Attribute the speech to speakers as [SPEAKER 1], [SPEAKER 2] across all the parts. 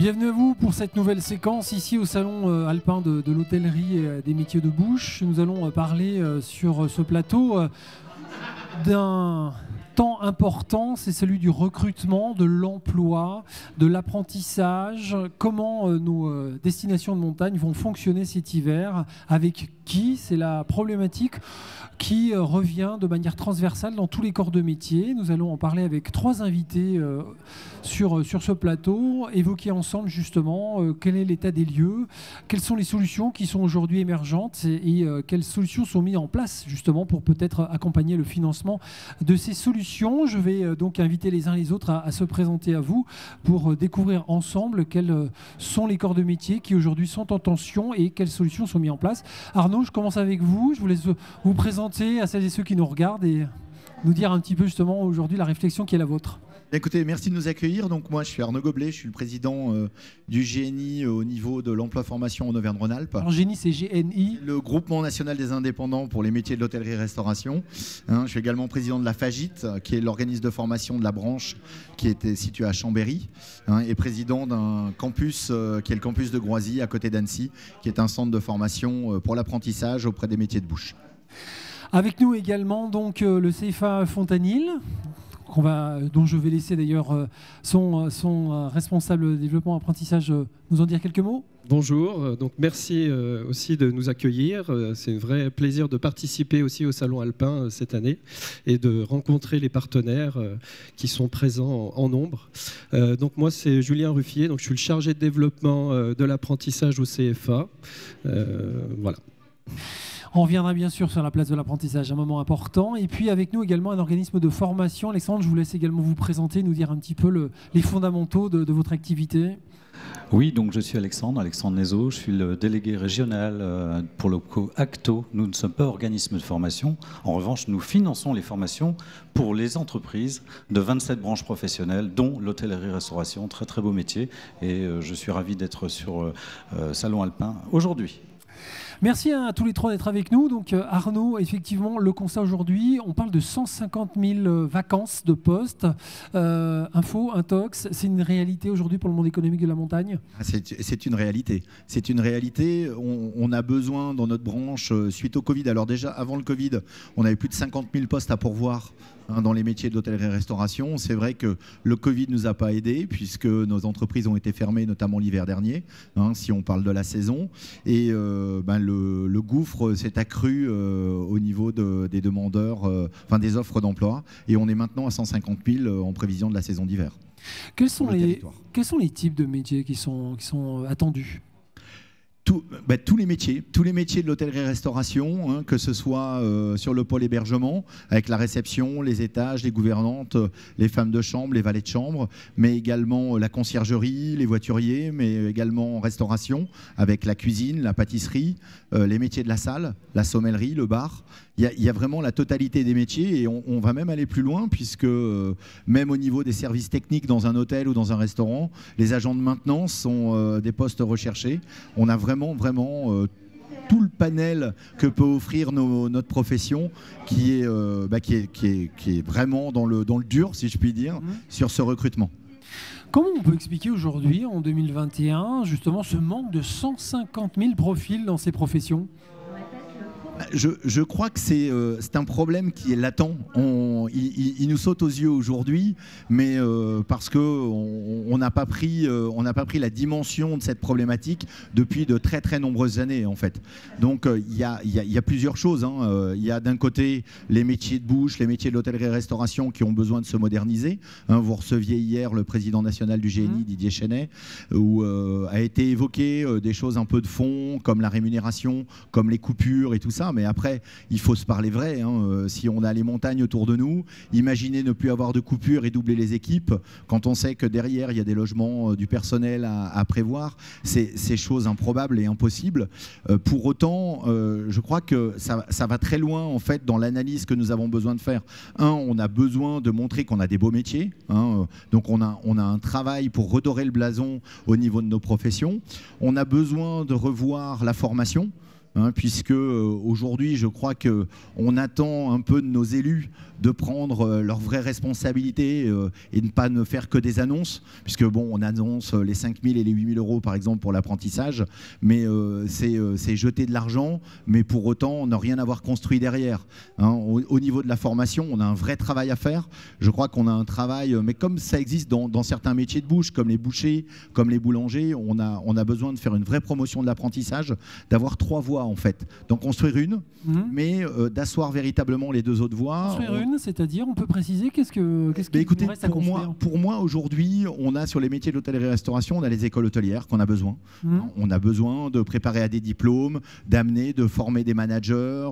[SPEAKER 1] Bienvenue à vous pour cette nouvelle séquence ici au salon alpin de l'hôtellerie et des métiers de bouche. Nous allons parler sur ce plateau d'un temps important, c'est celui du recrutement, de l'emploi, de l'apprentissage, comment nos destinations de montagne vont fonctionner cet hiver, avec qui, c'est la problématique qui revient de manière transversale dans tous les corps de métier. Nous allons en parler avec trois invités sur ce plateau, évoquer ensemble justement quel est l'état des lieux, quelles sont les solutions qui sont aujourd'hui émergentes et quelles solutions sont mises en place justement pour peut-être accompagner le financement de ces solutions. Je vais donc inviter les uns les autres à se présenter à vous pour découvrir ensemble quels sont les corps de métier qui aujourd'hui sont en tension et quelles solutions sont mises en place. Arnaud, je commence avec vous. Je vous laisse vous présenter à celles et ceux qui nous regardent et nous dire un petit peu justement aujourd'hui la réflexion qui est la vôtre.
[SPEAKER 2] Écoutez, merci de nous accueillir. Donc moi, je suis Arnaud Goblet, je suis le président du GNI au niveau de l'emploi-formation en Auvergne-Rhône-Alpes.
[SPEAKER 1] Alors GNI, c'est GNI.
[SPEAKER 2] Le Groupement National des Indépendants pour les métiers de l'hôtellerie-restauration. Je suis également président de la FAGIT, qui est l'organisme de formation de la branche qui était situé à Chambéry, et président d'un campus qui est le campus de Groisy, à côté d'Annecy, qui est un centre de formation pour l'apprentissage auprès des métiers de bouche.
[SPEAKER 1] Avec nous également donc le CFA Fontanil, dont je vais laisser d'ailleurs son responsable développement apprentissage nous en dire quelques mots.
[SPEAKER 3] Bonjour, donc merci aussi de nous accueillir. C'est un vrai plaisir de participer aussi au Salon Alpin cette année et de rencontrer les partenaires qui sont présents en nombre. Donc moi c'est Julien Ruffier, donc je suis le chargé de développement de l'apprentissage au CFA. Voilà.
[SPEAKER 1] On reviendra bien sûr sur la place de l'apprentissage, un moment important. Et puis avec nous également un organisme de formation. Alexandre, je vous laisse également vous présenter, nous dire un petit peu les fondamentaux de votre activité.
[SPEAKER 4] Oui, donc je suis Alexandre Nezo, je suis le délégué régional pour le ACTO. Nous ne sommes pas organisme de formation. En revanche, nous finançons les formations pour les entreprises de 27 branches professionnelles, dont l'hôtellerie-restauration, très très beau métier. Et je suis ravi d'être sur Salon Alpin aujourd'hui.
[SPEAKER 1] Merci à tous les trois d'être avec nous. Donc Arnaud, effectivement, le constat aujourd'hui, on parle de 150 000 vacances de postes. Info, intox, c'est une réalité aujourd'hui pour le monde économique de la montagne?
[SPEAKER 2] C'est une réalité. C'est une réalité. On a besoin dans notre branche, suite au Covid, alors déjà avant le Covid, on avait plus de 50 000 postes à pourvoir dans les métiers de l'hôtellerie-restauration. C'est vrai que le Covid ne nous a pas aidés puisque nos entreprises ont été fermées, notamment l'hiver dernier, si on parle de la saison. Et le gouffre s'est accru au niveau des demandeurs, des offres d'emploi. Et on est maintenant à 150 000 en prévision de la saison d'hiver.
[SPEAKER 1] Quels sont les types de métiers qui sont attendus ?
[SPEAKER 2] Tous les métiers de l'hôtellerie-restauration, que ce soit sur le pôle hébergement, avec la réception, les étages, les gouvernantes, les femmes de chambre, les valets de chambre, mais également la conciergerie, les voituriers, mais également en restauration, avec la cuisine, la pâtisserie, les métiers de la salle, la sommellerie, le bar. Il y a vraiment la totalité des métiers et on va même aller plus loin puisque même au niveau des services techniques dans un hôtel ou dans un restaurant, les agents de maintenance sont des postes recherchés. On a vraiment tout le panel que peut offrir notre profession qui est vraiment dans le dur, si je puis dire, sur ce recrutement.
[SPEAKER 1] Comment on peut expliquer aujourd'hui, en 2021, justement ce manque de 150 000 profils dans ces professions ?
[SPEAKER 2] Je crois que c'est un problème qui est latent. Il nous saute aux yeux aujourd'hui, mais parce qu'on n'a pas pris la dimension de cette problématique depuis de très très nombreuses années en fait. Donc il y a plusieurs choses. Il y a d'un côté les métiers de bouche, les métiers de l'hôtellerie-restauration qui ont besoin de se moderniser. Vous receviez hier le président national du GNI, Didier Chenet, où a été évoqué des choses un peu de fond, comme la rémunération, comme les coupures et tout ça. Mais après, il faut se parler vrai. Si on a les montagnes autour de nous, imaginez ne plus avoir de coupures et doubler les équipes, quand on sait que derrière, il y a des logements, du personnel à prévoir, c'est chose improbable et impossible. Pour autant, je crois que ça va très loin en fait dans l'analyse que nous avons besoin de faire. On a besoin de montrer qu'on a des beaux métiers. Donc on a un travail pour redorer le blason au niveau de nos professions. On a besoin de revoir la formation. hein, puisque aujourd'hui, je crois qu'on attend un peu de nos élus de prendre leurs vraies responsabilités et de ne pas ne faire que des annonces, puisque bon, on annonce les 5 000 et les 8 000 euros par exemple pour l'apprentissage, mais c'est jeter de l'argent, mais pour autant on n'a rien à avoir construit derrière. Hein. Au niveau de la formation, on a un vrai travail à faire. Je crois qu'on a un travail, mais comme ça existe dans certains métiers de bouche, comme les bouchers, comme les boulangers, on a besoin de faire une vraie promotion de l'apprentissage, d'avoir 3 voies en fait, d'en construire une, mais d'asseoir véritablement les 2 autres voies.
[SPEAKER 1] Construire une, c'est-à-dire, on peut préciser qu'est-ce qui nous reste à construire?
[SPEAKER 2] Pour moi, aujourd'hui, on a sur les métiers de l'hôtellerie-restauration, on a les écoles hôtelières qu'on a besoin. On a besoin de préparer à des diplômes, de former des managers,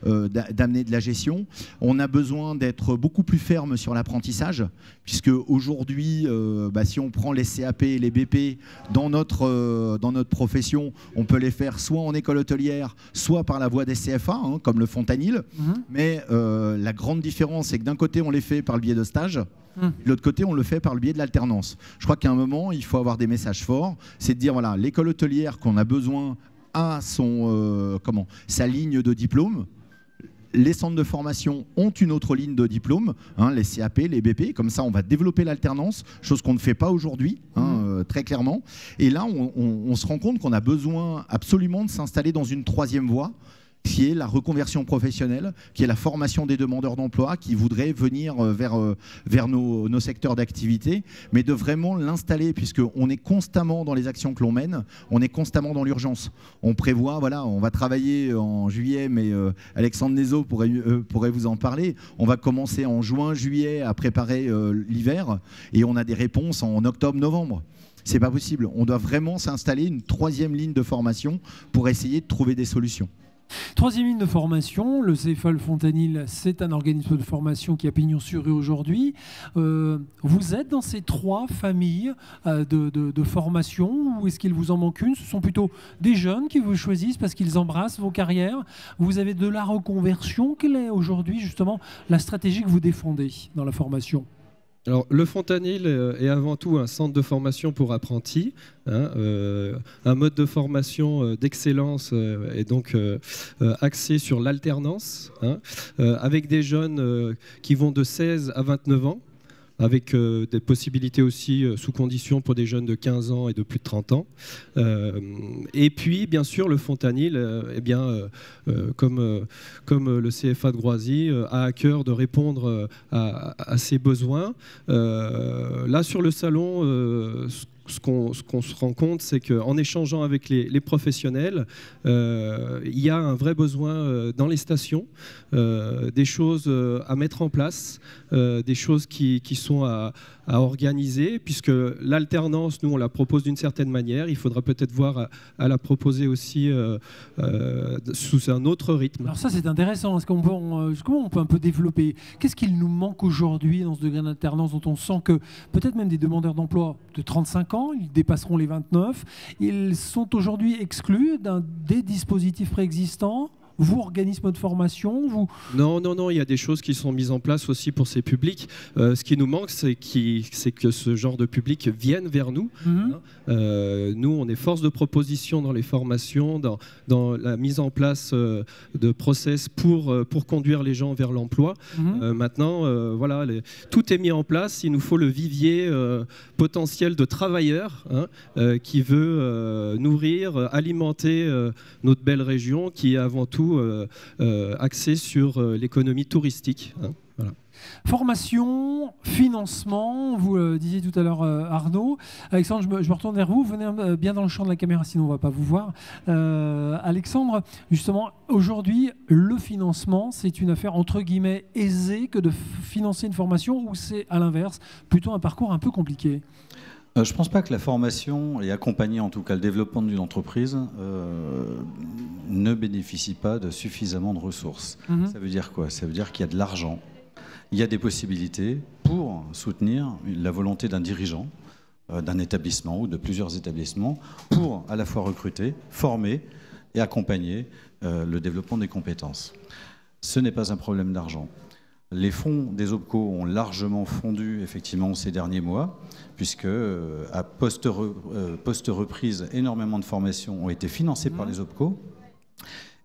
[SPEAKER 2] d'amener de la gestion. On a besoin d'être beaucoup plus ferme sur l'apprentissage, puisque aujourd'hui, si on prend les CAP et les BP dans notre profession, on peut les faire soit en école hôtelière, soit par la voie des CFA, hein, comme le Fontanil. Mais la grande différence, c'est que d'un côté, on les fait par le biais de stages, de l'autre côté, on le fait par le biais de l'alternance. Je crois qu'à un moment, il faut avoir des messages forts. C'est de dire, voilà, l'école hôtelière qu'on a besoin a sa ligne de diplôme. Les centres de formation ont une autre ligne de diplôme, hein, les CAP, les BP. Comme ça, on va développer l'alternance, chose qu'on ne fait pas aujourd'hui, hein, très clairement. Et là, on se rend compte qu'on a besoin absolument de s'installer dans une 3e voie, qui est la reconversion professionnelle, qui est la formation des demandeurs d'emploi qui voudraient venir vers nos secteurs d'activité, mais de vraiment l'installer, puisqu'on est constamment dans les actions que l'on mène, on est constamment dans l'urgence. On prévoit, voilà, on va travailler en juillet, mais Alexandre Nézot pourrait vous en parler. On va commencer en juin, juillet à préparer l'hiver, et on a des réponses en octobre, novembre. C'est pas possible. On doit vraiment s'installer une 3e ligne de formation pour essayer de trouver des solutions.
[SPEAKER 1] 3e ligne de formation, le CFA Le Fontanil, c'est un organisme de formation qui a pignon sur rue aujourd'hui. Vous êtes dans ces 3 familles de formation, ou est-ce qu'il vous en manque une? Ce sont plutôt des jeunes qui vous choisissent parce qu'ils embrassent vos carrières. Vous avez de la reconversion. Quelle est aujourd'hui justement la stratégie que vous défendez dans la formation?
[SPEAKER 3] Alors, le Fontanil est avant tout un centre de formation pour apprentis, hein, un mode de formation d'excellence et donc axé sur l'alternance, hein, avec des jeunes qui vont de 16 à 29 ans, avec des possibilités aussi sous condition pour des jeunes de 15 ans et de plus de 30 ans. Et puis, bien sûr, le Fontanil, comme le CFA de Groisy, a à cœur de répondre à ces besoins. Là, sur le salon, ce qu'on se rend compte, c'est qu'en échangeant avec les professionnels, il y a un vrai besoin dans les stations, des choses à mettre en place, des choses qui sont à organiser, puisque l'alternance, nous, on la propose d'une certaine manière. Il faudra peut-être voir à la proposer aussi sous un autre rythme.
[SPEAKER 1] Alors ça, c'est intéressant. Comment on peut un peu développer? Qu'est-ce qu'il nous manque aujourd'hui dans ce degré d'alternance dont on sent que peut-être même des demandeurs d'emploi de 35 ans, ils dépasseront les 29, ils sont aujourd'hui exclus des dispositifs préexistants? Vous, organisme de formation, vous...
[SPEAKER 3] Non, il y a des choses qui sont mises en place aussi pour ces publics. Ce qui nous manque, c'est que ce genre de public vienne vers nous. Nous, on est force de proposition dans les formations, dans la mise en place de process pour conduire les gens vers l'emploi. Maintenant, voilà, tout est mis en place. Il nous faut le vivier potentiel de travailleurs, hein, qui veut nourrir, alimenter notre belle région, qui est avant tout axé sur l'économie touristique. Hein, voilà.
[SPEAKER 1] Formation, financement, vous le disiez tout à l'heure Arnaud. Alexandre, je me retourne vers vous, venez bien dans le champ de la caméra, sinon on ne va pas vous voir. Alexandre, justement, aujourd'hui, le financement, c'est une affaire entre guillemets aisée que de financer une formation, ou c'est à l'inverse, plutôt un parcours un peu compliqué?
[SPEAKER 4] Je ne pense pas que la formation, et accompagner en tout cas le développement d'une entreprise, ne bénéficie pas de suffisamment de ressources. Ça veut dire quoi? Ça veut dire qu'il y a de l'argent, il y a des possibilités pour soutenir la volonté d'un dirigeant, d'un établissement ou de plusieurs établissements, pour à la fois recruter, former et accompagner le développement des compétences. Ce n'est pas un problème d'argent. Les fonds des OPCO ont largement fondu effectivement ces derniers mois, puisque à post-reprise, énormément de formations ont été financées par les OPCO.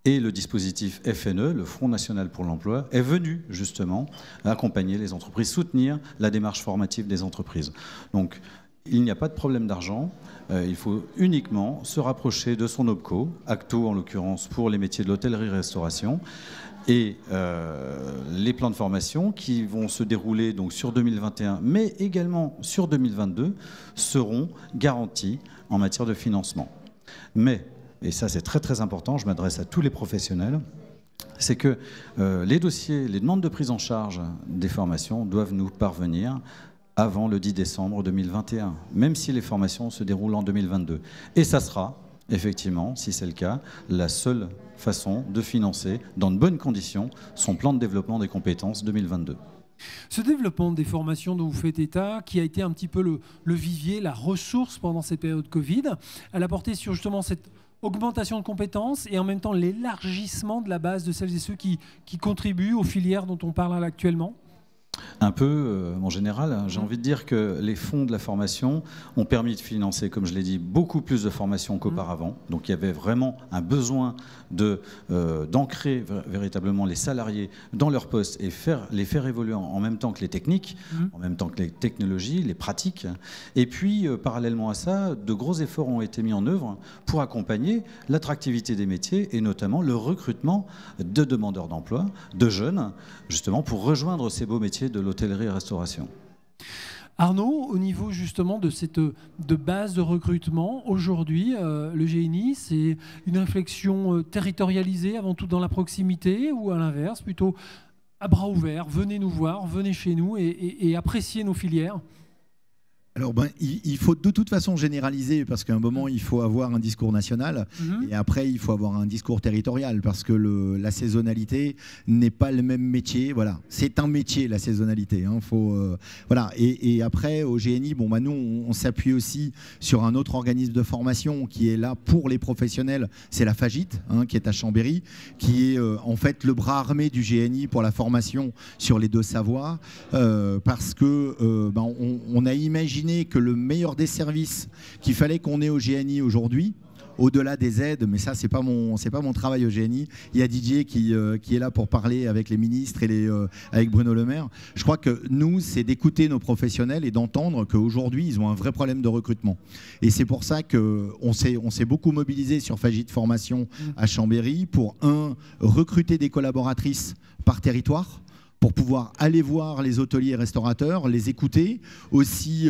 [SPEAKER 4] Et le dispositif FNE, le Front National pour l'Emploi, est venu justement accompagner les entreprises, soutenir la démarche formative des entreprises. Donc, il n'y a pas de problème d'argent, il faut uniquement se rapprocher de son OPCO, Acto en l'occurrence pour les métiers de l'hôtellerie-restauration, et les plans de formation qui vont se dérouler donc sur 2021, mais également sur 2022, seront garantis en matière de financement. Mais, et ça c'est très très important, je m'adresse à tous les professionnels, c'est que les dossiers, les demandes de prise en charge des formations doivent nous parvenir avant le 10 décembre 2021, même si les formations se déroulent en 2022. Et ça sera, effectivement, si c'est le cas, la seule façon de financer, dans de bonnes conditions, son plan de développement des compétences 2022.
[SPEAKER 1] Ce développement des formations dont vous faites état, qui a été un petit peu le vivier, la ressource pendant cette période Covid, elle a porté sur justement cette augmentation de compétences et en même temps l'élargissement de la base de celles et ceux qui contribuent aux filières dont on parle actuellement.
[SPEAKER 4] Un peu, en général, j'ai envie de dire que les fonds de la formation ont permis de financer, comme je l'ai dit, beaucoup plus de formations qu'auparavant. Donc il y avait vraiment un besoin d'ancrer véritablement les salariés dans leur poste et les faire évoluer en même temps que les techniques, en même temps que les technologies, les pratiques. Et puis, parallèlement à ça, de gros efforts ont été mis en œuvre pour accompagner l'attractivité des métiers et notamment le recrutement de demandeurs d'emploi, de jeunes, justement pour rejoindre ces beaux métiers de l'hôtellerie et restauration.
[SPEAKER 1] Arnaud, au niveau justement de cette base de recrutement, aujourd'hui, le GNI, c'est une réflexion territorialisée, avant tout dans la proximité, ou à l'inverse, plutôt à bras ouverts, venez nous voir, venez chez nous et appréciez nos filières?
[SPEAKER 2] Alors, il faut de toute façon généraliser parce qu'à un moment, il faut avoir un discours national et après, il faut avoir un discours territorial parce que la saisonnalité n'est pas le même métier. Voilà, c'est un métier, la saisonnalité. Hein, voilà. Et après, au GNI, nous, on s'appuie aussi sur un autre organisme de formation qui est là pour les professionnels. C'est la FAGIT, qui est à Chambéry, qui est en fait le bras armé du GNI pour la formation sur les deux savoirs parce que on a imaginé que le meilleur des services qu'il fallait qu'on ait au GNI aujourd'hui, au-delà des aides, mais ça c'est pas mon travail au GNI. Il y a Didier qui est là pour parler avec les ministres et avec Bruno Le Maire. Je crois que nous, c'est d'écouter nos professionnels et d'entendre qu'aujourd'hui ils ont un vrai problème de recrutement. Et c'est pour ça qu'on s'est beaucoup mobilisé sur Fagit Formation à Chambéry pour recruter des collaboratrices par territoire, pour pouvoir aller voir les hôteliers et restaurateurs, les écouter, aussi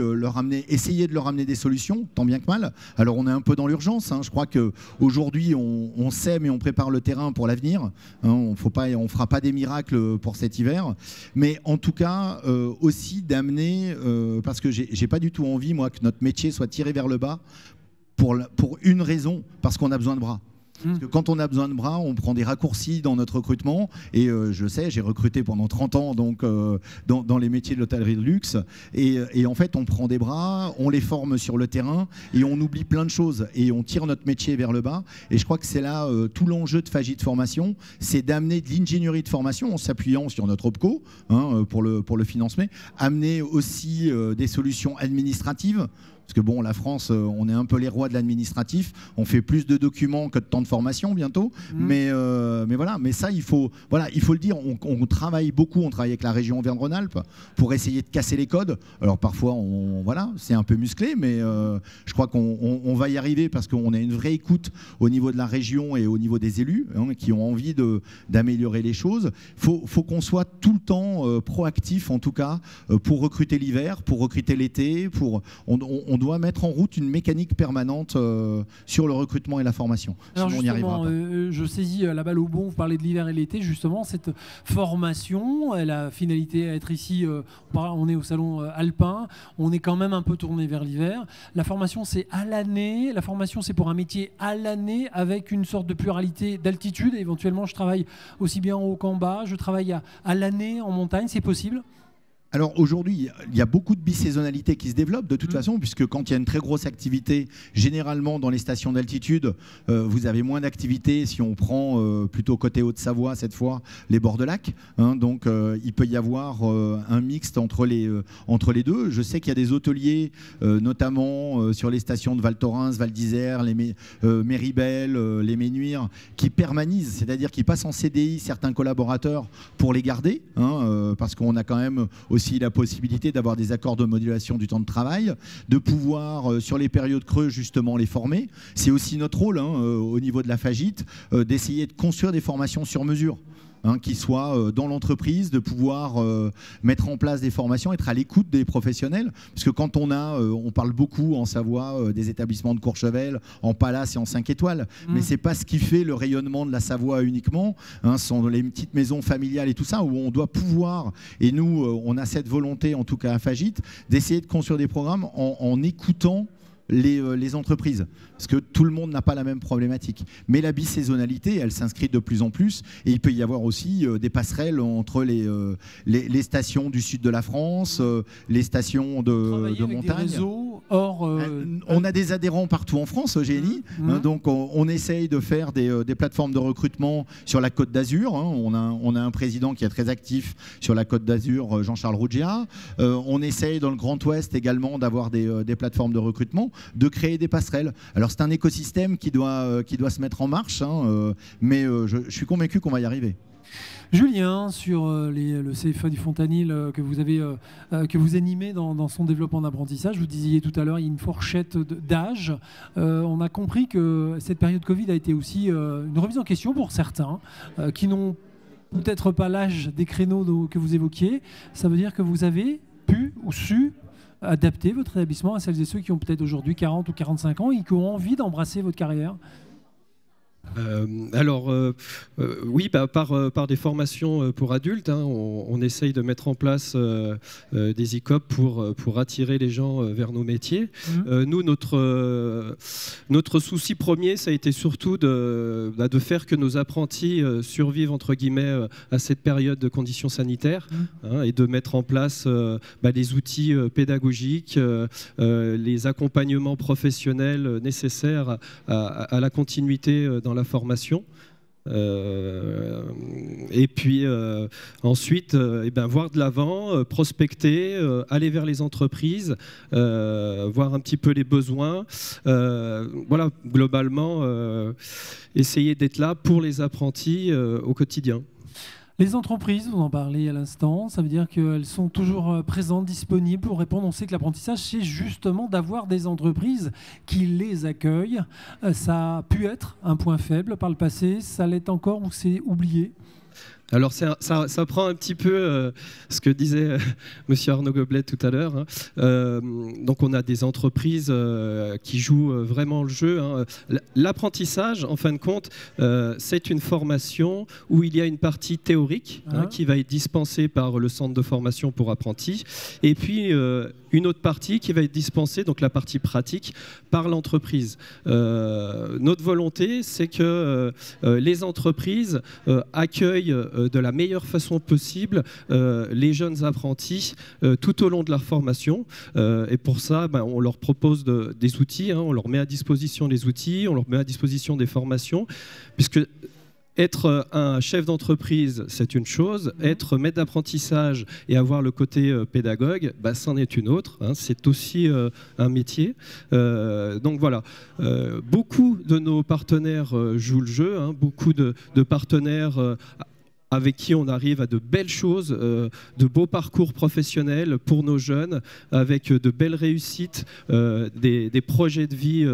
[SPEAKER 2] essayer de leur amener des solutions, tant bien que mal. Alors on est un peu dans l'urgence, je crois qu'aujourd'hui on sème et on prépare le terrain pour l'avenir, on ne fera pas des miracles pour cet hiver, mais en tout cas aussi d'amener, parce que j'ai pas du tout envie moi que notre métier soit tiré vers le bas pour une raison, parce qu'on a besoin de bras. Parce que quand on a besoin de bras, on prend des raccourcis dans notre recrutement. Et je sais, j'ai recruté pendant 30 ans donc, dans les métiers de l'hôtellerie de luxe. Et en fait, on prend des bras, on les forme sur le terrain et on oublie plein de choses. Et on tire notre métier vers le bas. Et je crois que c'est là tout l'enjeu de Fagit Formation, c'est d'amener de l'ingénierie de formation en s'appuyant sur notre OPCO pour le financement, amener aussi des solutions administratives. Parce que la France, on est un peu les rois de l'administratif. On fait plus de documents que de temps de formation bientôt. Mais voilà. Mais ça, il faut le dire. On travaille beaucoup. On travaille avec la région Auvergne-Rhône-Alpes pour essayer de casser les codes. Alors parfois, c'est un peu musclé, mais je crois qu'on va y arriver parce qu'on a une vraie écoute au niveau de la région et au niveau des élus qui ont envie d'améliorer les choses. Faut qu'on soit tout le temps proactif, en tout cas, pour recruter l'hiver, pour recruter l'été, on doit mettre en route une mécanique permanente sur le recrutement et la formation.
[SPEAKER 1] Alors
[SPEAKER 2] sinon, on n'y arrivera pas.
[SPEAKER 1] Je saisis la balle au bon, vous parlez de l'hiver et l'été, justement, cette formation, elle a finalité à être ici, on est au salon alpin, on est quand même un peu tourné vers l'hiver. La formation, c'est à l'année, la formation, c'est pour un métier à l'année, avec une sorte de pluralité d'altitude. Éventuellement, je travaille aussi bien en haut qu'en bas, je travaille à l'année en montagne, c'est possible ?
[SPEAKER 2] Alors aujourd'hui, il y a beaucoup de bisaisonnalité qui se développe de toute façon, puisque quand il y a une très grosse activité, généralement dans les stations d'altitude, vous avez moins d'activité si on prend plutôt côté Haute-Savoie cette fois, les bords de lac. Hein, donc il peut y avoir un mixte entre les deux. Je sais qu'il y a des hôteliers, notamment sur les stations de Val Thorens, Val d'Isère, Méribel, les Ménuires, qui permanisent, c'est-à-dire qui passent en CDI certains collaborateurs pour les garder, hein, parce qu'on a quand même aussi la possibilité d'avoir des accords de modulation du temps de travail, de pouvoir, sur les périodes creuses, justement, les former. C'est aussi notre rôle, hein, au niveau de la FAGIT, d'essayer de construire des formations sur mesure. Hein, qui soient dans l'entreprise, de pouvoir mettre en place des formations, être à l'écoute des professionnels. Parce que quand on parle beaucoup en Savoie des établissements de Courchevel, en Palace et en 5 étoiles, mais c'est pas ce qui fait le rayonnement de la Savoie uniquement. Hein, ce sont les petites maisons familiales et tout ça, où on doit pouvoir, et nous, on a cette volonté, en tout cas à Fagit, d'essayer de construire des programmes en écoutant les entreprises, parce que tout le monde n'a pas la même problématique. Mais la bisaisonnalité, elle s'inscrit de plus en plus, et il peut y avoir aussi des passerelles entre les stations du sud de la France, les stations de montagne.
[SPEAKER 1] Des réseaux hors,
[SPEAKER 2] on a des adhérents partout en France, Eugénie, donc on essaye de faire des plateformes de recrutement sur la Côte d'Azur. Hein. On a un président qui est très actif sur la Côte d'Azur, Jean-Charles Ruggia. On essaye dans le Grand Ouest également d'avoir des plateformes de recrutement, de créer des passerelles. Alors c'est un écosystème qui doit se mettre en marche, hein, mais je suis convaincu qu'on va y arriver.
[SPEAKER 1] Julien, sur le CFA du Fontanil que vous animez dans son développement d'apprentissage, vous disiez tout à l'heure, il y a une fourchette d'âge. On a compris que cette période Covid a été aussi une remise en question pour certains qui n'ont peut-être pas l'âge des créneaux que vous évoquiez. Ça veut dire que vous avez pu ou su adapter votre établissement à celles et ceux qui ont peut-être aujourd'hui 40 ou 45 ans et qui ont envie d'embrasser votre carrière.
[SPEAKER 3] Oui, par des formations pour adultes, hein, on essaye de mettre en place des ICOP pour attirer les gens vers nos métiers. Nous, notre souci premier, ça a été surtout de faire que nos apprentis survivent, entre guillemets, à cette période de conditions sanitaires, hein, et de mettre en place les outils pédagogiques, les accompagnements professionnels nécessaires à la continuité dans la formation. Et puis ensuite voir de l'avant, prospecter, aller vers les entreprises, voir un petit peu les besoins, voilà, globalement essayer d'être là pour les apprentis au quotidien.
[SPEAKER 1] Les entreprises, vous en parlez à l'instant, ça veut dire qu'elles sont toujours présentes, disponibles pour répondre. On sait que l'apprentissage, c'est justement d'avoir des entreprises qui les accueillent. Ça a pu être un point faible par le passé, ça l'est encore ou c'est oublié ?
[SPEAKER 3] Alors ça prend un petit peu ce que disait Monsieur Arnaud Goblet tout à l'heure. Hein. Donc on a des entreprises qui jouent vraiment le jeu. Hein. L'apprentissage, en fin de compte, c'est une formation où il y a une partie théorique qui va être dispensée par le centre de formation pour apprentis, et puis une autre partie qui va être dispensée, donc la partie pratique, par l'entreprise. Notre volonté, c'est que les entreprises accueillent de la meilleure façon possible les jeunes apprentis tout au long de leur formation. Et pour ça, on leur propose des outils, hein, on leur met à disposition les outils, on leur met à disposition des formations, puisque être un chef d'entreprise, c'est une chose. Être maître d'apprentissage et avoir le côté pédagogue, c'en est une autre. Hein. C'est aussi un métier. Donc voilà, beaucoup de nos partenaires jouent le jeu. Hein. Beaucoup de partenaires avec qui on arrive à de belles choses, de beaux parcours professionnels pour nos jeunes, avec de belles réussites, des projets de vie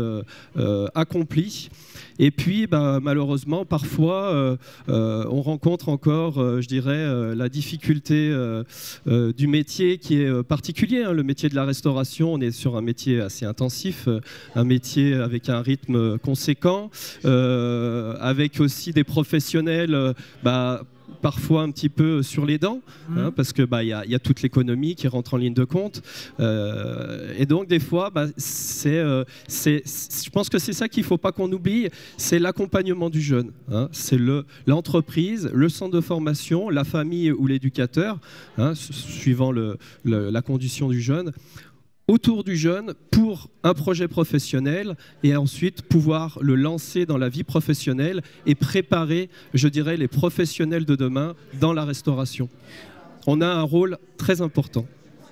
[SPEAKER 3] accomplis. Et puis, malheureusement, parfois, on rencontre encore, je dirais, la difficulté du métier qui est particulier. Hein. Le métier de la restauration, on est sur un métier assez intensif, un métier avec un rythme conséquent, avec aussi des professionnels parfois un petit peu sur les dents, hein, parce que y a toute l'économie qui rentre en ligne de compte. Et donc des fois, je pense que c'est ça qu'il ne faut pas qu'on oublie, c'est l'accompagnement du jeune. Hein. C'est l'entreprise, le centre de formation, la famille ou l'éducateur, hein, suivant la condition du jeune, autour du jeune pour un projet professionnel et ensuite pouvoir le lancer dans la vie professionnelle et préparer, je dirais, les professionnels de demain dans la restauration. On a un rôle très important.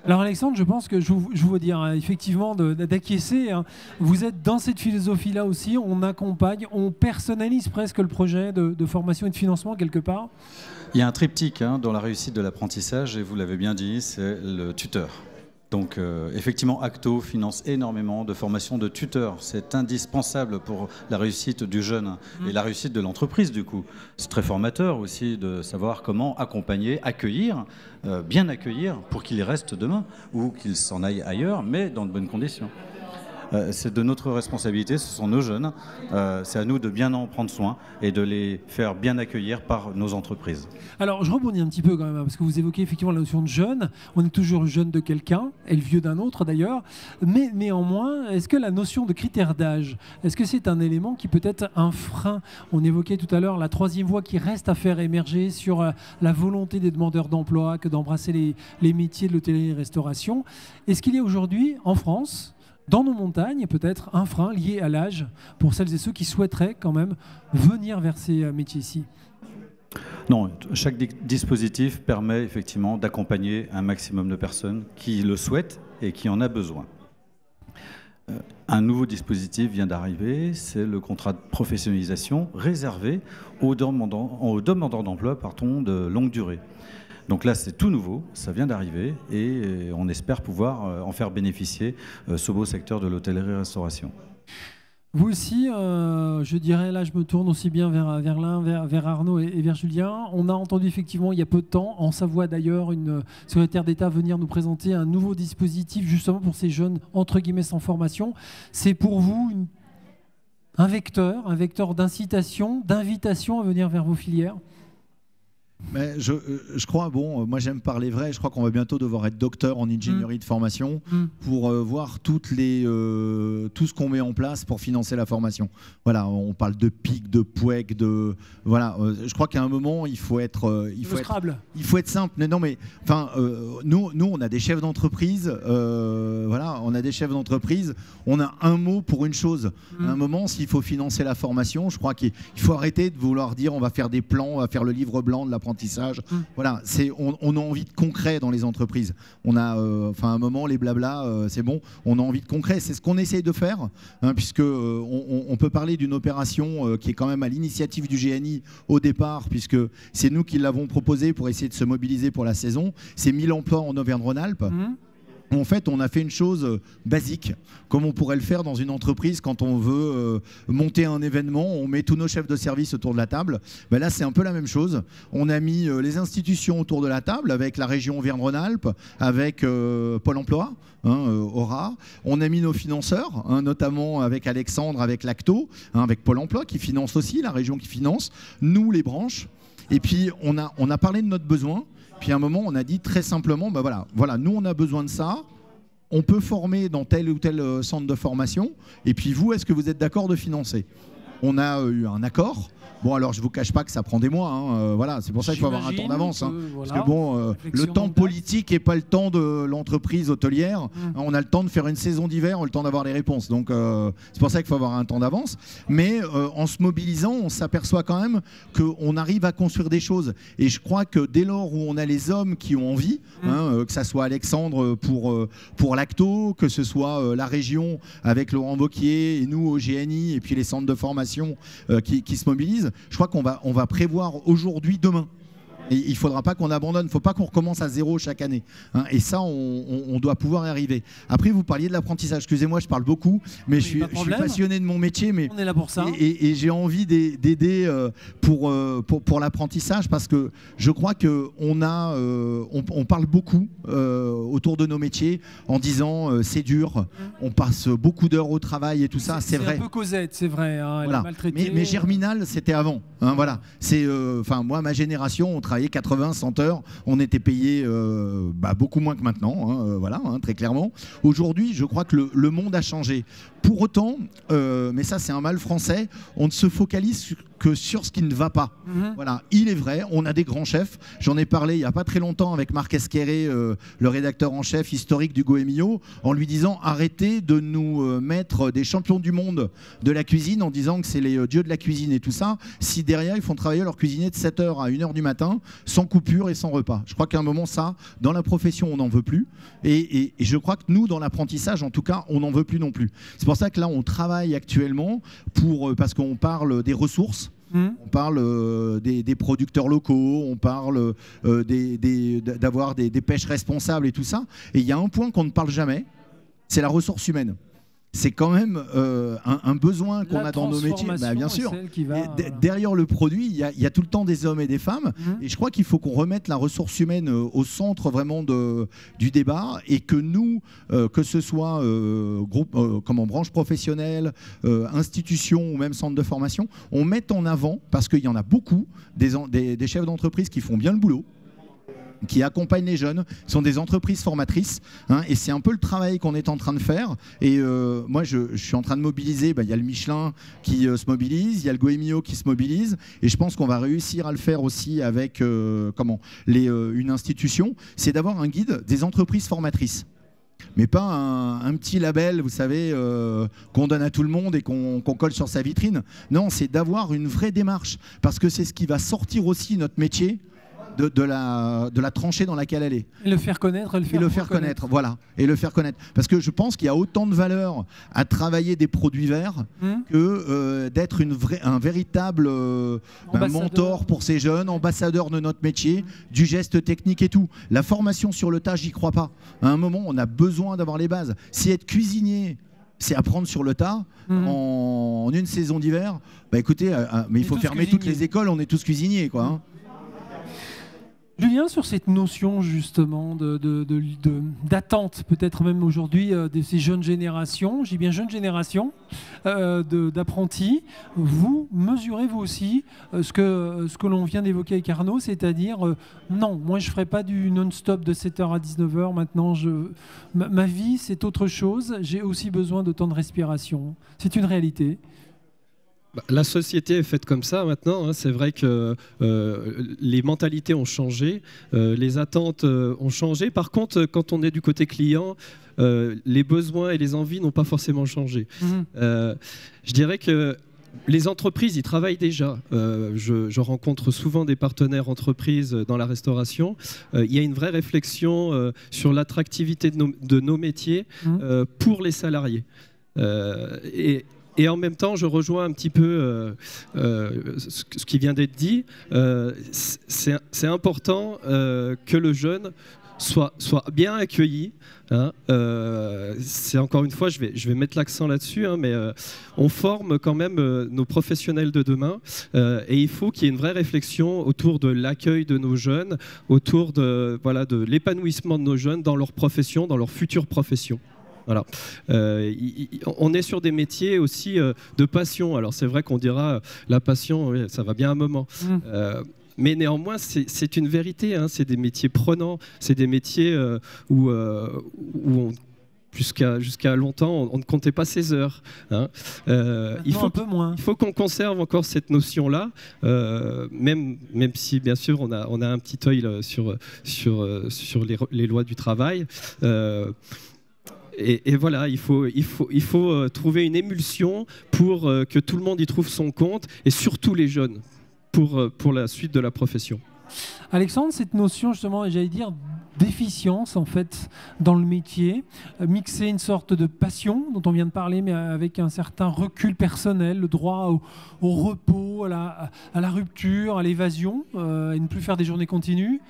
[SPEAKER 1] Alors Alexandre, je pense que je veux dire effectivement d'acquiescer. Hein. Vous êtes dans cette philosophie-là aussi, on accompagne, on personnalise presque le projet de formation et de financement quelque part.
[SPEAKER 4] Il y a un triptyque dans la réussite de l'apprentissage et vous l'avez bien dit, c'est le tuteur. Donc effectivement, Acto finance énormément de formations de tuteurs. C'est indispensable pour la réussite du jeune et la réussite de l'entreprise du coup. C'est très formateur aussi de savoir comment accompagner, accueillir, bien accueillir pour qu'il y reste demain ou qu'il s'en aille ailleurs, mais dans de bonnes conditions. C'est de notre responsabilité, ce sont nos jeunes, c'est à nous de bien en prendre soin et de les faire bien accueillir par nos entreprises.
[SPEAKER 1] Alors je rebondis un petit peu quand même, parce que vous évoquez effectivement la notion de jeune, on est toujours jeune de quelqu'un, et le vieux d'un autre d'ailleurs, mais néanmoins, est-ce que la notion de critère d'âge, est-ce que c'est un élément qui peut être un frein? On évoquait tout à l'heure la troisième voie qui reste à faire émerger sur la volonté des demandeurs d'emploi que d'embrasser les métiers de l'hôtellerie-restauration. Est-ce qu'il y a aujourd'hui en France, dans nos montagnes, peut-être un frein lié à l'âge pour celles et ceux qui souhaiteraient quand même venir vers ces métiers-ci?
[SPEAKER 4] Non, chaque dispositif permet effectivement d'accompagner un maximum de personnes qui le souhaitent et qui en a besoin. Un nouveau dispositif vient d'arriver, c'est le contrat de professionnalisation réservé aux demandeurs d'emploi de longue durée. Donc là, c'est tout nouveau, ça vient d'arriver et on espère pouvoir en faire bénéficier ce beau secteur de l'hôtellerie-restauration.
[SPEAKER 1] Vous aussi, je dirais, là je me tourne aussi bien vers Arnaud et vers Julien. On a entendu effectivement il y a peu de temps, en Savoie d'ailleurs, une secrétaire d'État venir nous présenter un nouveau dispositif justement pour ces jeunes entre guillemets sans formation. C'est pour vous un vecteur d'incitation, d'invitation à venir vers vos filières?
[SPEAKER 2] Mais je crois, moi j'aime parler vrai, je crois qu'on va bientôt devoir être docteur en ingénierie de formation pour voir tout ce qu'on met en place pour financer la formation. Voilà, on parle de PIC, de POEC, voilà, je crois qu'à un moment il faut être simple. Mais non mais enfin nous on a des chefs d'entreprise, voilà, on a des chefs d'entreprise, on a un mot pour une chose. À un moment, s'il faut financer la formation, je crois qu'il faut arrêter de vouloir dire on va faire des plans, on va faire le livre blanc de l'apprentissage. Voilà, on a envie de concret dans les entreprises. On a, à un moment, les blabla, c'est bon. On a envie de concret. C'est ce qu'on essaye de faire, hein, puisque on peut parler d'une opération qui est quand même à l'initiative du GNI au départ, puisque c'est nous qui l'avons proposé pour essayer de se mobiliser pour la saison. C'est 1000 emplois en Auvergne-Rhône-Alpes. En fait, on a fait une chose basique, comme on pourrait le faire dans une entreprise quand on veut monter un événement, on met tous nos chefs de service autour de la table. Ben là, c'est un peu la même chose. On a mis les institutions autour de la table, avec la région Auvergne-Rhône-Alpes, avec Pôle emploi, Aura. On a mis nos financeurs, notamment avec Alexandre, avec l'Acto, avec Pôle emploi qui finance aussi, la région qui finance, nous les branches. Et puis, on a parlé de notre besoin. Puis à un moment, on a dit très simplement, voilà, nous on a besoin de ça, on peut former dans tel ou tel centre de formation, et puis vous, est-ce que vous êtes d'accord de financer? On a eu un accord. Bon, alors je ne vous cache pas que ça prend des mois, voilà, c'est pour ça qu'il faut avoir un temps d'avance. Voilà, parce que le temps politique n'est pas le temps de l'entreprise hôtelière. On a le temps de faire une saison d'hiver, on a le temps d'avoir les réponses. Donc c'est pour ça qu'il faut avoir un temps d'avance. Mais en se mobilisant, on s'aperçoit quand même qu'on arrive à construire des choses. Et je crois que dès lors où on a les hommes qui ont envie, que ça soit Alexandre pour l'Acto, que ce soit la région avec Laurent Wauquiez et nous au GNI, et puis les centres de formation qui se mobilisent, je crois qu'on va prévoir aujourd'hui, demain. Et il ne faudra pas qu'on abandonne, il ne faut pas qu'on recommence à zéro chaque année. Hein. Et ça, on doit pouvoir y arriver. Après, vous parliez de l'apprentissage. Excusez-moi, je parle beaucoup, mais je suis passionné de mon métier. Mais
[SPEAKER 1] on est là pour ça.
[SPEAKER 2] Et j'ai envie d'aider pour l'apprentissage, parce que je crois qu'on on parle beaucoup autour de nos métiers en disant c'est dur, on passe beaucoup d'heures au travail et tout ça. C'est vrai.
[SPEAKER 1] C'est un peu Cosette, c'est vrai. Hein, elle
[SPEAKER 2] voilà.
[SPEAKER 1] a maltraité.
[SPEAKER 2] Mais Germinal, c'était avant. Hein, voilà. Moi, ma génération, on travaillait 80, 100 heures. On était payé beaucoup moins que maintenant. Hein, voilà, hein, très clairement. Aujourd'hui, je crois que le monde a changé. Pour autant, mais ça c'est un mal français, on ne se focalise que sur ce qui ne va pas. Voilà, il est vrai, on a des grands chefs. J'en ai parlé il n'y a pas très longtemps avec Marc Esqueré, le rédacteur en chef historique du Goemio, en lui disant arrêtez de nous mettre des champions du monde de la cuisine en disant que c'est les dieux de la cuisine et tout ça, si derrière ils font travailler leur cuisinier de 7h à 1h du matin, sans coupure et sans repas. Je crois qu'à un moment, ça, dans la profession, on n'en veut plus. Et je crois que nous, dans l'apprentissage, en tout cas, on n'en veut plus non plus. C'est pour ça que là, on travaille actuellement parce qu'on parle des ressources. On parle des producteurs locaux, on parle d'avoir des pêches responsables et tout ça. Et il y a un point qu'on ne parle jamais, c'est la ressource humaine. C'est quand même un besoin qu'on a dans nos métiers. Bah, bien sûr. Derrière le produit, il y a tout le temps des hommes et des femmes. Et je crois qu'il faut qu'on remette la ressource humaine au centre vraiment du débat, et que nous, que ce soit branche professionnelle, institution ou même centre de formation, on mette en avant, parce qu'il y en a beaucoup, des chefs d'entreprise qui font bien le boulot, qui accompagnent les jeunes, sont des entreprises formatrices, hein, et c'est un peu le travail qu'on est en train de faire. Et moi, je suis en train de mobiliser, il y a le Michelin qui se mobilise, il y a le Goemio qui se mobilise, et je pense qu'on va réussir à le faire aussi avec une institution, c'est d'avoir un guide des entreprises formatrices. Mais pas un petit label, vous savez, qu'on donne à tout le monde et qu'on colle sur sa vitrine. Non, c'est d'avoir une vraie démarche, parce que c'est ce qui va sortir aussi notre métier de la tranchée dans laquelle elle est.
[SPEAKER 1] Et le faire connaître,
[SPEAKER 2] voilà. Et le faire connaître. Parce que je pense qu'il y a autant de valeur à travailler des produits verts que d'être un véritable mentor pour ces jeunes, ambassadeur de notre métier, du geste technique et tout. La formation sur le tas, j'y crois pas. À un moment, on a besoin d'avoir les bases. Si être cuisinier, c'est apprendre sur le tas en une saison d'hiver, écoutez, mais il faut fermer toutes les écoles, on est tous cuisiniers, quoi. Hein.
[SPEAKER 1] Julien, sur cette notion justement d'attente, peut-être même aujourd'hui, de ces jeunes générations, je dis bien jeunes générations, d'apprentis, vous mesurez vous aussi ce que l'on vient d'évoquer avec Arnaud, c'est-à-dire non, moi je ne ferai pas du non-stop de 7h à 19h, maintenant ma vie c'est autre chose, j'ai aussi besoin de temps de respiration, c'est une réalité.
[SPEAKER 3] La société est faite comme ça maintenant, hein. C'est vrai que les mentalités ont changé, les attentes ont changé. Par contre, quand on est du côté client, les besoins et les envies n'ont pas forcément changé. Je dirais que les entreprises y travaillent déjà. Je rencontre souvent des partenaires entreprises dans la restauration. Il y a une vraie réflexion sur l'attractivité de nos métiers pour les salariés. Et en même temps, je rejoins un petit peu ce qui vient d'être dit. C'est important que le jeune soit bien accueilli. Hein. C'est encore une fois, je vais mettre l'accent là-dessus, hein, mais on forme quand même nos professionnels de demain, et il faut qu'il y ait une vraie réflexion autour de l'accueil de nos jeunes, autour de l'épanouissement de nos jeunes dans leur profession, dans leur future profession. Voilà. On est sur des métiers aussi de passion. Alors c'est vrai qu'on dira la passion, oui, ça va bien un moment. Mais néanmoins, c'est une vérité. Hein. C'est des métiers prenants. C'est des métiers où jusqu'à longtemps, on ne comptait pas ses heures. Hein. Il faut qu'on conserve encore cette notion-là, même si, bien sûr, on a un petit œil sur les lois du travail. Et voilà, il faut trouver une émulsion pour que tout le monde y trouve son compte, et surtout les jeunes, pour la suite de la profession.
[SPEAKER 1] Alexandre, cette notion justement, j'allais dire, d'efficience en fait dans le métier, mixer une sorte de passion dont on vient de parler, mais avec un certain recul personnel, le droit au repos, boulot, à la rupture, à l'évasion, et ne plus faire des journées continues.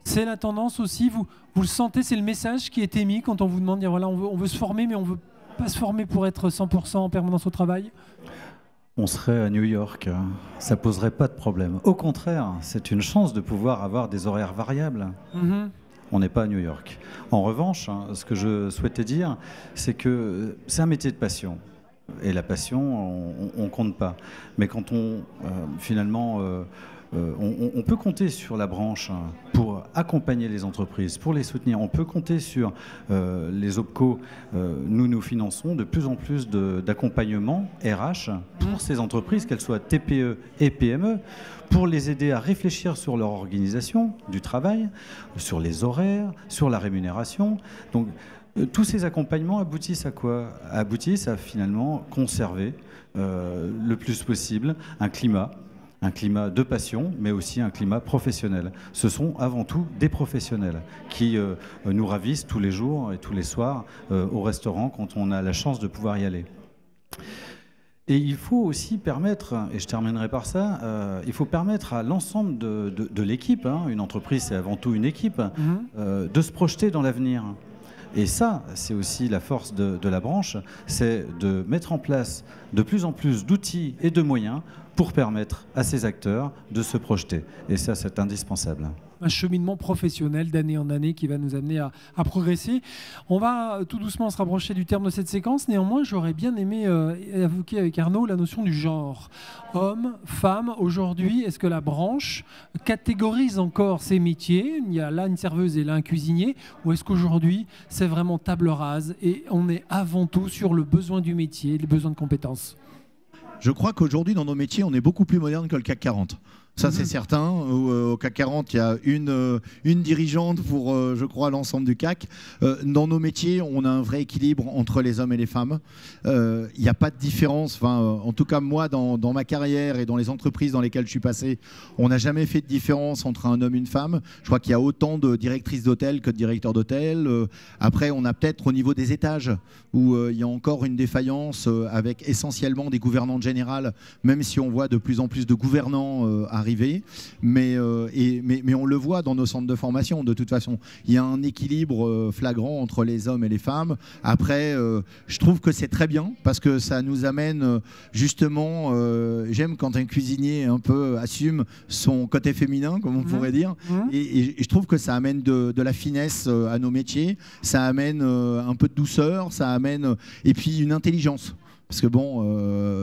[SPEAKER 1] C'est la tendance aussi, vous le sentez, c'est le message qui est émis quand on vous demande, voilà, on veut se former, mais on ne veut pas se former pour être 100% en permanence au travail?
[SPEAKER 4] On serait à New York, ça poserait pas de problème. Au contraire, c'est une chance de pouvoir avoir des horaires variables. On n'est pas à New York. En revanche, ce que je souhaitais dire, c'est que c'est un métier de passion. Et la passion, on compte pas. Mais quand finalement, on peut compter sur la branche pour accompagner les entreprises, pour les soutenir. On peut compter sur les OPCO. Nous finançons de plus en plus d'accompagnement RH pour ces entreprises, qu'elles soient TPE et PME, pour les aider à réfléchir sur leur organisation du travail, sur les horaires, sur la rémunération. Donc, tous ces accompagnements aboutissent à quoi? Aboutissent à finalement conserver le plus possible un climat de passion, mais aussi un climat professionnel. Ce sont avant tout des professionnels qui nous ravissent tous les jours et tous les soirs au restaurant quand on a la chance de pouvoir y aller. Et il faut aussi permettre, et je terminerai par ça, il faut permettre à l'ensemble de l'équipe, une entreprise c'est avant tout une équipe, de se projeter dans l'avenir. Et ça, c'est aussi la force de la branche, c'est de mettre en place de plus en plus d'outils et de moyens pour permettre à ces acteurs de se projeter. Et ça, c'est indispensable.
[SPEAKER 1] Un cheminement professionnel d'année en année qui va nous amener à progresser. On va tout doucement se rapprocher du terme de cette séquence. Néanmoins, j'aurais bien aimé évoquer avec Arnaud la notion du genre. Homme, femme, aujourd'hui, est-ce que la branche catégorise encore ces métiers? Il y a là une serveuse et là un cuisinier. Ou est-ce qu'aujourd'hui, c'est vraiment table rase et on est avant tout sur le besoin du métier, les besoins de compétences?
[SPEAKER 2] Je crois qu'aujourd'hui, dans nos métiers, on est beaucoup plus moderne que le CAC 40. Ça, c'est certain. Au CAC 40, il y a une dirigeante pour, je crois, l'ensemble du CAC. Dans nos métiers, on a un vrai équilibre entre les hommes et les femmes. Il n'y a pas de différence. Enfin, en tout cas, moi, dans ma carrière et dans les entreprises dans lesquelles je suis passé, on n'a jamais fait de différence entre un homme et une femme. Je crois qu'il y a autant de directrices d'hôtel que de directeurs d'hôtel. Après, on a peut-être au niveau des étages où il y a encore une défaillance avec essentiellement des gouvernantes générales, même si on voit de plus en plus de gouvernants arriver, mais on le voit dans nos centres de formation. De toute façon, il y a un équilibre flagrant entre les hommes et les femmes. Après, je trouve que c'est très bien parce que ça nous amène justement, j'aime quand un cuisinier un peu assume son côté féminin, comme on pourrait dire, et je trouve que ça amène de la finesse à nos métiers, ça amène un peu de douceur, ça amène, et puis une intelligence. Parce que bon,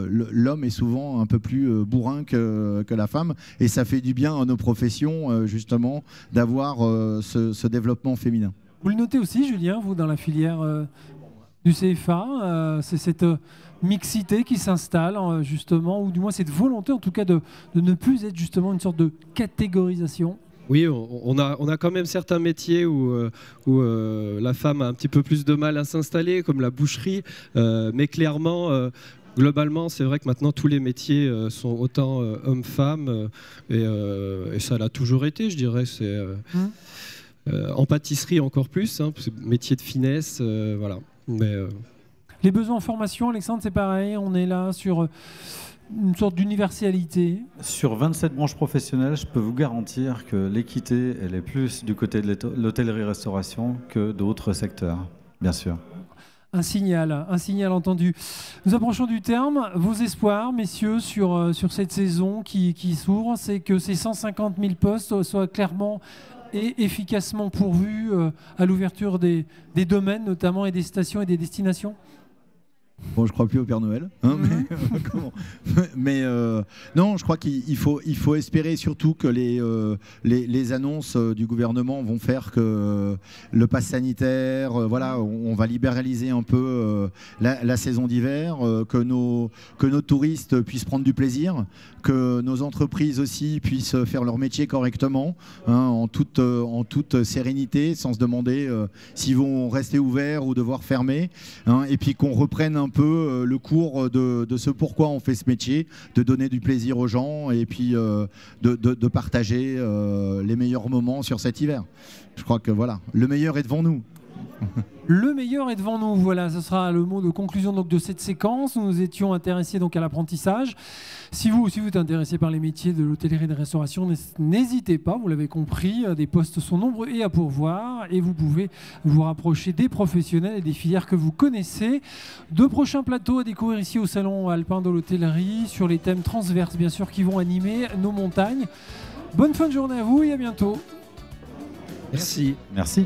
[SPEAKER 2] l'homme est souvent un peu plus bourrin que la femme, et ça fait du bien à nos professions, justement, d'avoir ce développement féminin.
[SPEAKER 1] Vous le notez aussi, Julien, vous, dans la filière du CFA, c'est cette mixité qui s'installe, justement, ou du moins cette volonté, en tout cas, de ne plus être justement une sorte de catégorisation.
[SPEAKER 3] Oui, on a quand même certains métiers où la femme a un petit peu plus de mal à s'installer, comme la boucherie, mais clairement, globalement, c'est vrai que maintenant tous les métiers sont autant hommes-femmes, et ça l'a toujours été, je dirais. En pâtisserie encore plus, métier de finesse, voilà. Mais,
[SPEAKER 1] les besoins en formation, Alexandre, c'est pareil, on est là sur une sorte d'universalité.
[SPEAKER 4] Sur 27 branches professionnelles, je peux vous garantir que l'équité, elle est plus du côté de l'hôtellerie-restauration que d'autres secteurs, bien sûr.
[SPEAKER 1] Un signal entendu. Nous approchons du terme. Vos espoirs, messieurs, sur cette saison qui s'ouvre, c'est que ces 150 000 postes soient clairement et efficacement pourvus à l'ouverture des domaines, notamment, et des stations et des destinations.
[SPEAKER 2] Bon, je crois plus au Père Noël, mais non, je crois qu'il faut espérer surtout que les annonces du gouvernement vont faire que le pass sanitaire, voilà, on va libéraliser un peu la saison d'hiver, que nos touristes puissent prendre du plaisir, que nos entreprises aussi puissent faire leur métier correctement, en toute sérénité, sans se demander s'ils vont rester ouverts ou devoir fermer, et puis qu'on reprenne un peu le cours de ce pourquoi on fait ce métier, de donner du plaisir aux gens et puis de partager les meilleurs moments sur cet hiver. Je crois que voilà, le meilleur est devant nous.
[SPEAKER 1] Le meilleur est devant nous. Voilà, ce sera le mot de conclusion donc, de cette séquence. Nous nous étions intéressés donc, à l'apprentissage. Si vous aussi vous êtes intéressé par les métiers de l'hôtellerie et de la restauration, n'hésitez pas, vous l'avez compris, des postes sont nombreux et à pourvoir et vous pouvez vous rapprocher des professionnels et des filières que vous connaissez. 2 prochains plateaux à découvrir ici au Salon Alpin de l'Hôtellerie sur les thèmes transverses bien sûr qui vont animer nos montagnes. Bonne fin de journée à vous et à bientôt.
[SPEAKER 3] Merci.
[SPEAKER 4] Merci.